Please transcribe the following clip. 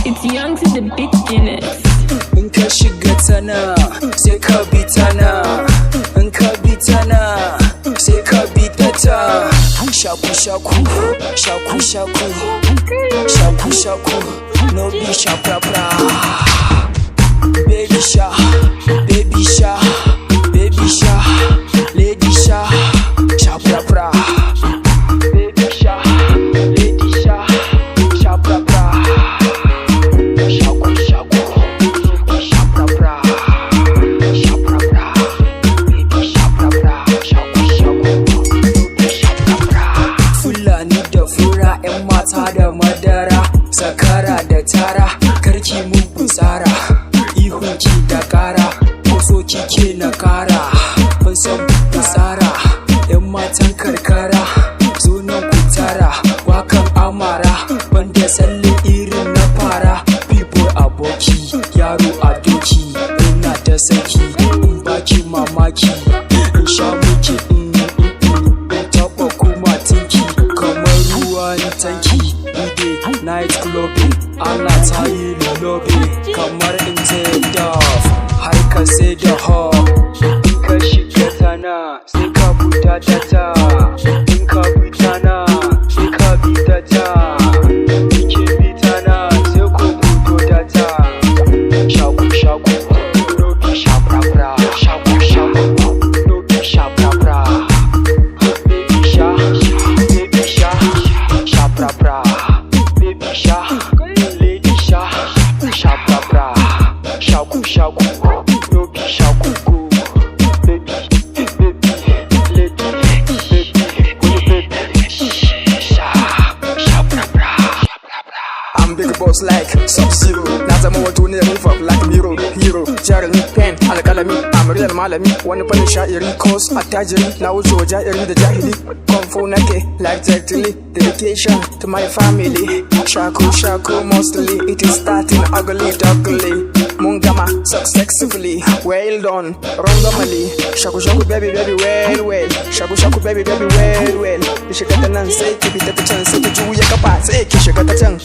It's young to the beginners. In ka shiga tana sai ka bi tana, in ka bi tana sai ka bi ta. Shaku shaku, shaku shaku, shaku shaku, no be shapra. Baby sha, baby sha, baby sha, lady sha, shapra. Baby sha, lady sha, shapra. Shaku shaku, shapra. Shapra, baby shapra, shaku shapra. Fulani da fura, 'yan mata da madara, sakara da tara, karki mun fitsara. Ihunki da kara, ko so kike na kara, ban san fitsara. 'Yan matan karkara, zo nan ku tara, wakan amara, banda tsalle irin na fara. People aboki, yaro a doki, ina da saki, in baki mamaki, in sha miki in taɓa kuma tinki, kamar ruwan tanki. We dey night clubbing, ana ta yi lobby, kamar in dove, har ka sai da hog. In ka shiga tana sai ka buta ta, in ka bi tana sai ka bi ta. Ike bi tana sai ku buto ta. Shaku shaku, no be shapra. Shaku shaku, no be shapra. Baby sha, shapra. Baby sha, lady sha, shapra. Shaku shaku, no be shaku go. Baby, lady, shapra. I'm big boss like Sub-Zero. Na zama wato ne move up like hero. Jarumi pen alƙalami, I'm real malami. Wani fannin sha'iri, cause attajiri. Na wuce wa ja'iri da jahili. Konfo nake like Jet Li. Dedication to my family. Shaku mostly. It is starting ugly. Mun gama successfully. Well done, randomly. Shaku baby well. Shaku baby well. Ki shiga ta nan sai ki fita ta can, sai ki juya kafa sai ki shiga ta can.